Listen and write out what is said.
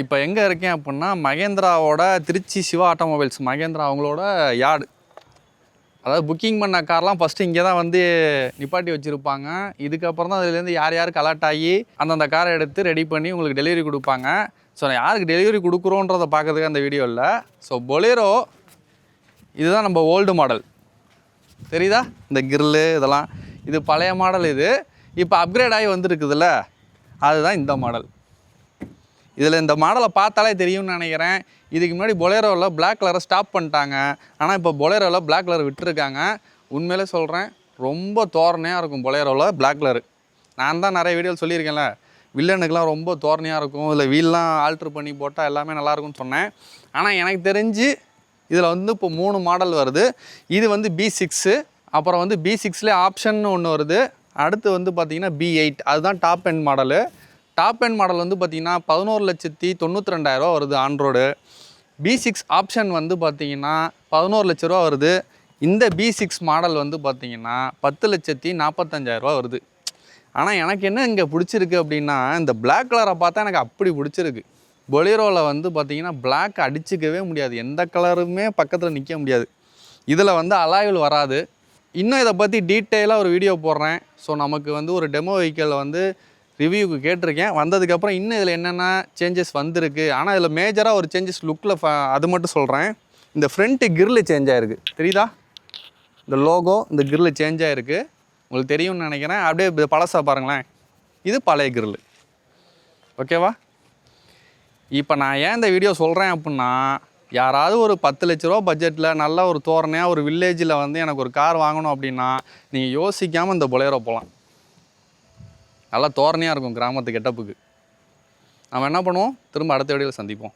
இப்போ எங்கே இருக்கேன் அப்படின்னா மகேந்திராவோட திருச்சி சிவா ஆட்டோமொபைல்ஸ் மகேந்திரா அவங்களோட யார்டு. அதாவது புக்கிங் பண்ண கார்லாம் ஃபஸ்ட்டு இங்கே தான் வந்து நிப்பாட்டி வச்சுருப்பாங்க. இதுக்கப்புறம் தான் அதுலேருந்து யார் யாருக்கு அலர்ட் ஆகி அந்தந்த காரை எடுத்து ரெடி பண்ணி உங்களுக்கு டெலிவரி கொடுப்பாங்க. ஸோ நான் யாருக்கு டெலிவரி கொடுக்குறோன்றதை பார்க்கறதுக்கு அந்த வீடியோ இல்லை. ஸோ பொலேரோ இதுதான் நம்ம ஓல்டு மாடல் தெரியுதா, இந்த கிரில்லு இதெல்லாம் இது பழைய மாடல். இது இப்போ அப்கிரேட் ஆகி வந்துருக்குதுல்ல, அதுதான் இந்த மாடல். இதில் இந்த மாடலை பார்த்தாலே தெரியும்னு நினைக்கிறேன். இதுக்கு முன்னாடி பொலேரோவில் பிளாக் கலரை ஸ்டாப் பண்ணிட்டாங்க. ஆனால் இப்போ பொலேரோவில் பிளாக் கலர் விட்டுருக்காங்க. உண்மையிலே சொல்கிறேன், ரொம்ப தோரணையாக இருக்கும் பொலேரோவில் பிளாக் கலரு. நான் தான் நிறைய வீடியோவில் சொல்லியிருக்கேன்ல, வில்லனுக்கெலாம் ரொம்ப தோரணையாக இருக்கும், இல்லை வீல்லாம் ஆல்ட்ரு பண்ணி போட்டால் எல்லாமே நல்லாயிருக்கும்னு சொன்னேன். ஆனால் எனக்கு தெரிஞ்சு இதில் வந்து இப்போ 3 மாடல் வருது. இது வந்து B6, அப்புறம் வந்து B6லே ஆப்ஷன் ஒன்று வருது. அடுத்து வந்து பார்த்திங்கன்னா B8, அதுதான் top end model. Top end model வந்து பார்த்திங்கன்னா 11,92,000 வருது ஆன்ரோடு. B6 ஆப்ஷன் வந்து பார்த்திங்கன்னா 11 லட்ச ரூபா வருது. இந்த B6 மாடல் வந்து பார்த்திங்கன்னா 10,45,000 வருது. ஆனால் எனக்கு என்ன இங்கே பிடிச்சிருக்கு அப்படின்னா, இந்த பிளாக் கலரை பார்த்தா எனக்கு அப்படி பிடிச்சிருக்கு. பொலேரோவில் வந்து பார்த்திங்கன்னா பிளாக் அடிச்சிக்கவே முடியாது, எந்த கலருமே பக்கத்தில் நிற்க முடியாது. இதில் வந்து அலாய்வில் வராது. இன்னும் இதை பற்றி டீட்டெயிலாக ஒரு வீடியோ போடுறேன். ஸோ நமக்கு வந்து ஒரு டெமோ வெஹிக்கிள் வந்து ரிவ்யூக்கு கேட்டிருக்கேன். வந்ததுக்கப்புறம் இன்னும் இதில் என்னென்ன சேஞ்சஸ் வந்திருக்கு. ஆனால் இதில் மேஜராக ஒரு சேஞ்சஸ் லுக்கில் அது மட்டும் சொல்கிறேன். இந்த ஃப்ரண்ட்டு கிரில் சேஞ்ச் ஆகிருக்கு தெரியுதா, இந்த லோகோ இந்த கிரில் சேஞ்ச் ஆகிருக்கு, உங்களுக்கு தெரியும்னு நினைக்கிறேன். அப்படியே பழசாக பாருங்களேன், இது பழைய கிரில். ஓகேவா? இப்போ நான் ஏன் இந்த வீடியோ சொல்கிறேன் அப்படின்னா, யாராவது ஒரு 10 லட்ச ரூபா பட்ஜெட்டில் நல்ல ஒரு தோரணையாக ஒரு வில்லேஜில் வந்து எனக்கு ஒரு கார் வாங்கணும் அப்படின்னா நீங்கள் யோசிக்காமல் இந்த பொலேரோ போகலாம். நல்லா தோரணையாக இருக்கும் கிராமத்து கெட்டப்புக்கு. நம்ம என்ன பண்ணுவோம், திரும்ப அடுத்த வீடியோவில் சந்திப்போம்.